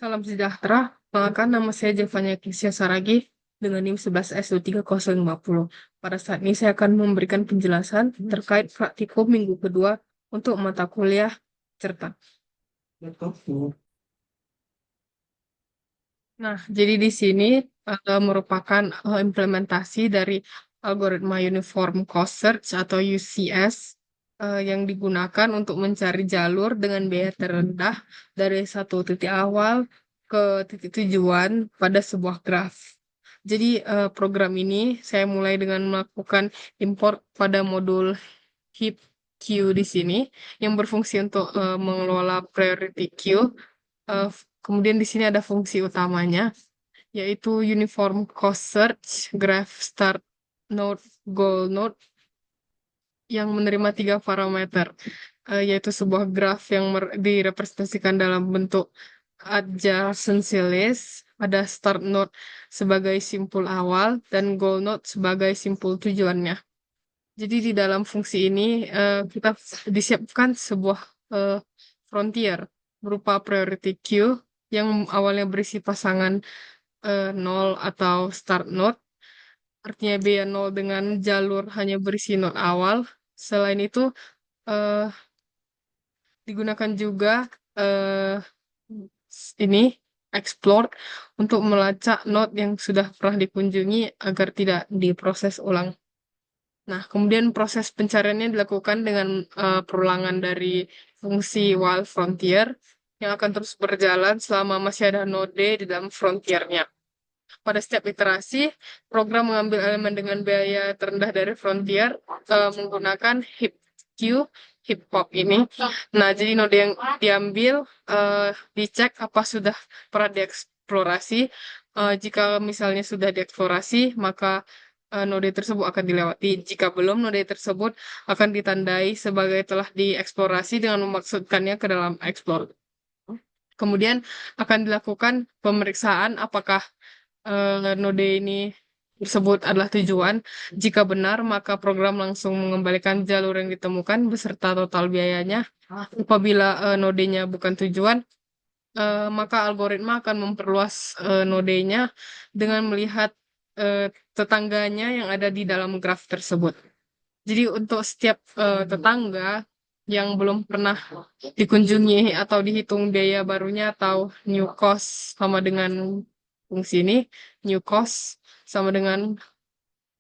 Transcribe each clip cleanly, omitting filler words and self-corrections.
Salam sejahtera, perkenalkan nama saya Jevanya Krisya Saragi dengan NIM 11S23050. Pada saat ini saya akan memberikan penjelasan terkait praktikum minggu kedua untuk mata kuliah cerita. Nah, jadi di sini merupakan implementasi dari algoritma Uniform Cost Search atau UCS yang digunakan untuk mencari jalur dengan biaya terendah dari satu titik awal ke titik tujuan pada sebuah graf. Jadi program ini saya mulai dengan melakukan import pada modul heap queue di sini yang berfungsi untuk mengelola priority queue. Eh, Kemudian di sini ada fungsi utamanya, yaitu Uniform Cost Search, Graph Start Node, Goal Node, yang menerima tiga parameter, yaitu sebuah graf yang direpresentasikan dalam bentuk adjacency list, ada start node sebagai simpul awal, dan goal node sebagai simpul tujuannya. Jadi di dalam fungsi ini kita disiapkan sebuah eh, frontier berupa priority queue yang awalnya berisi pasangan 0 atau start node, artinya biaya 0 dengan jalur hanya berisi node awal. Selain itu eh, digunakan juga eh, ini explore untuk melacak node yang sudah pernah dikunjungi agar tidak diproses ulang. Nah, kemudian proses pencariannya dilakukan dengan perulangan dari fungsi while frontier yang akan terus berjalan selama masih ada node di dalam frontiernya. Pada setiap iterasi, program mengambil elemen dengan biaya terendah dari frontier menggunakan heap queue, heap pop ini. Nah, jadi node yang diambil dicek apa sudah pernah dieksplorasi. Jika misalnya sudah dieksplorasi, maka node tersebut akan dilewati. Jika belum, node tersebut akan ditandai sebagai telah dieksplorasi dengan memasukkannya ke dalam explore. Kemudian akan dilakukan pemeriksaan apakah node ini tersebut adalah tujuan. Jika benar, maka program langsung mengembalikan jalur yang ditemukan beserta total biayanya. Apabila nodenya bukan tujuan, maka algoritma akan memperluas nodenya dengan melihat tetangganya yang ada di dalam graf tersebut. Jadi untuk setiap tetangga yang belum pernah dikunjungi atau dihitung biaya barunya atau new cost sama dengan fungsi ini, new cost sama dengan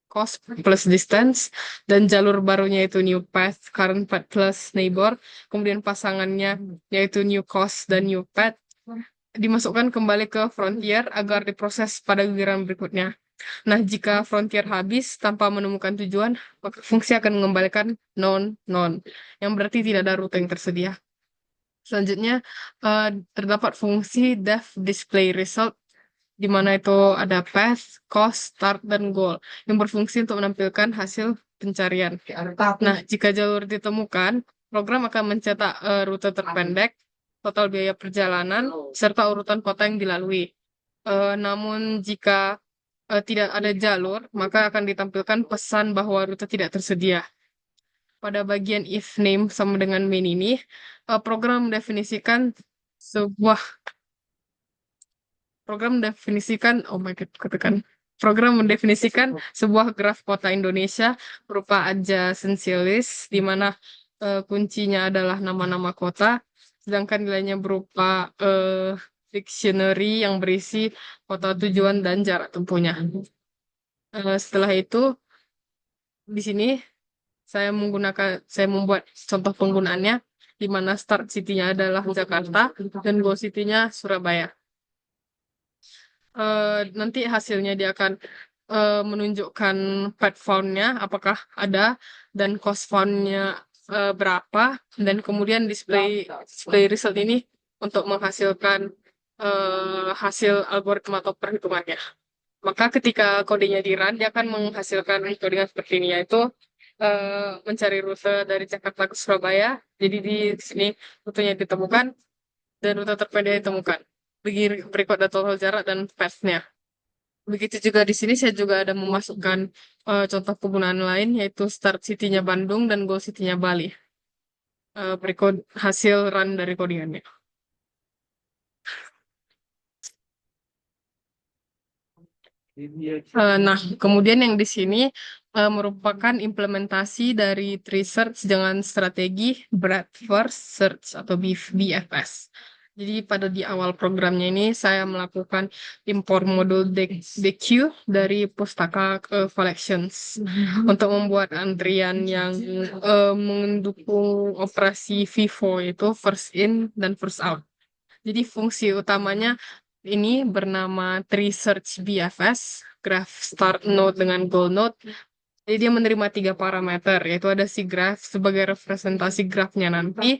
cost plus distance, dan jalur barunya itu new path, current path plus neighbor, kemudian pasangannya yaitu new cost dan new path dimasukkan kembali ke frontier agar diproses pada giliran berikutnya. Nah, jika frontier habis tanpa menemukan tujuan, maka fungsi akan mengembalikan non-non, yang berarti tidak ada rute yang tersedia. Selanjutnya, terdapat fungsi def display result, di mana itu ada path, cost, start, dan goal, yang berfungsi untuk menampilkan hasil pencarian. Nah, jika jalur ditemukan, program akan mencetak rute terpendek, total biaya perjalanan, serta urutan kota yang dilalui. Namun jika tidak ada jalur, maka akan ditampilkan pesan bahwa rute tidak tersedia. Pada bagian if name sama dengan main ini, program mendefinisikan sebuah oh my god, ketekan. Program mendefinisikan sebuah graf kota Indonesia berupa adjacency list, di mana kuncinya adalah nama-nama kota, sedangkan nilainya berupa dictionary yang berisi kota tujuan dan jarak tempuhnya. Setelah itu, di sini saya membuat contoh penggunaannya, di mana start city-nya adalah Jakarta dan goal city-nya Surabaya. Nanti hasilnya dia akan menunjukkan path found-nya apakah ada dan cost found-nya berapa, dan kemudian display result ini untuk menghasilkan hasil algoritma atau perhitungannya. Maka ketika kodenya di run, dia akan menghasilkan codingan seperti ini, yaitu mencari rute dari Jakarta ke Surabaya. Jadi di sini rutenya ditemukan dan rute terpendek ditemukan. Berikut ada total jarak dan path-nya. Begitu juga di sini saya juga ada memasukkan contoh penggunaan lain, yaitu start city-nya Bandung dan goal city-nya Bali. Berikut hasil run dari codingannya. Nah, kemudian yang di sini merupakan implementasi dari tree search dengan strategi breadth first search atau BFS. Jadi pada di awal programnya ini saya melakukan import modul DQ dari Pustaka Collections untuk membuat antrian yang mendukung operasi FIFO itu first in dan first out. Jadi fungsi utamanya ini bernama Tree Search BFS, graph start node dengan goal node. Jadi dia menerima 3 parameter, yaitu ada si graph sebagai representasi grafnya nanti.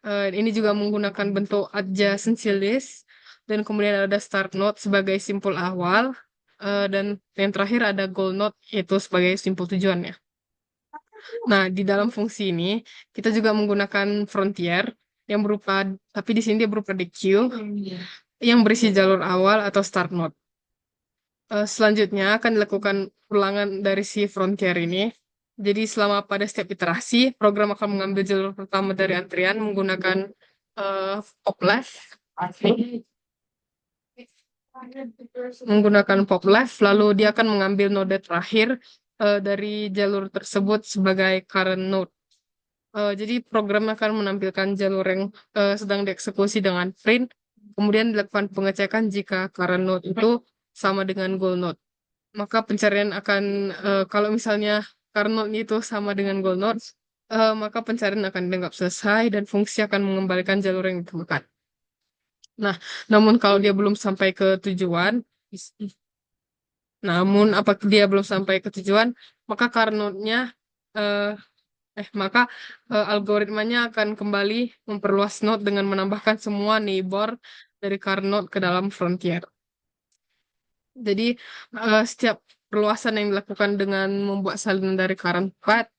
Ini juga menggunakan bentuk adjacency list, dan kemudian ada start node sebagai simpul awal, dan yang terakhir ada goal node, yaitu sebagai simpul tujuannya. Nah, di dalam fungsi ini, kita juga menggunakan frontier, yang berupa, tapi di sini dia berupa DQ, yang berisi jalur awal atau start node. Selanjutnya akan dilakukan ulangan dari si frontier ini. Jadi selama pada setiap iterasi, program akan mengambil jalur pertama dari antrian menggunakan pop left, lalu dia akan mengambil node terakhir dari jalur tersebut sebagai current node. Jadi program akan menampilkan jalur yang sedang dieksekusi dengan print, kemudian dilakukan pengecekan jika current node itu sama dengan goal node. Maka pencarian akan, kalau misalnya current node itu sama dengan goal node, maka pencarian akan dianggap selesai dan fungsi akan mengembalikan jalur yang ditemukan. Nah, namun kalau dia belum sampai ke tujuan, apabila dia belum sampai ke tujuan, maka current node-nya eh, maka algoritmanya akan kembali memperluas node dengan menambahkan semua neighbor dari current node ke dalam frontier. Jadi setiap perluasan yang dilakukan dengan membuat salinan dari current path,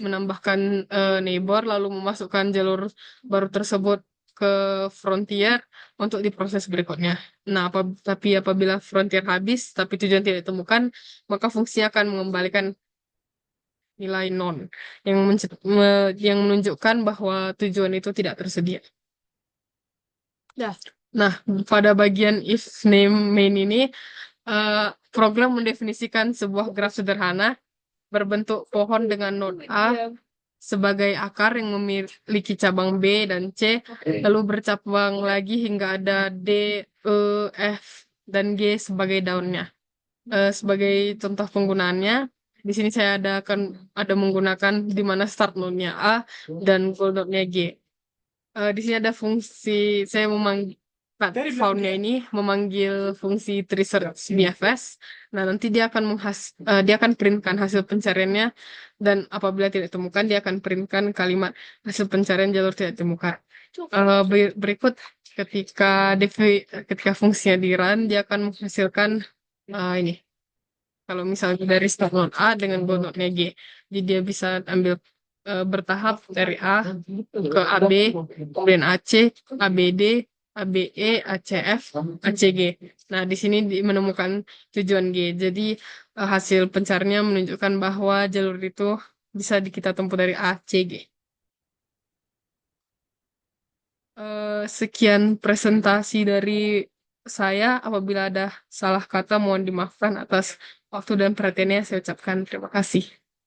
menambahkan neighbor, lalu memasukkan jalur baru tersebut ke frontier untuk diproses berikutnya. Nah, tapi apabila frontier habis, tapi tujuan tidak ditemukan, maka fungsi akan mengembalikan nilai non yang menunjukkan bahwa tujuan itu tidak tersedia. Nah, pada bagian if name main ini, program mendefinisikan sebuah graf sederhana berbentuk pohon dengan node A sebagai akar yang memiliki cabang B dan C, lalu bercabang lagi hingga ada D, E, F, dan G sebagai daunnya. Sebagai contoh penggunaannya, di sini saya ada menggunakan di mana start node-nya A dan goal node-nya G. Di sini ada fungsi saya memanggil found-nya ini memanggil fungsi tree search BFS. Nah, nanti dia akan printkan hasil pencariannya, dan apabila tidak ditemukan dia akan printkan kalimat hasil pencarian jalur tidak ditemukan. Berikut ketika fungsinya di run, dia akan menghasilkan ini. Kalau misalnya dari start node A dengan goal node-nya G. Jadi dia bisa ambil bertahap dari A ke AB, kemudian AC, ABD, ABE, ACF, ACG. Nah, di sini menemukan tujuan G. Jadi hasil pencariannya menunjukkan bahwa jalur itu bisa kita tempuh dari A, C, G. Sekian presentasi dari saya. Apabila ada salah kata, mohon dimaafkan. Atas waktu dan perhatiannya saya ucapkan terima kasih.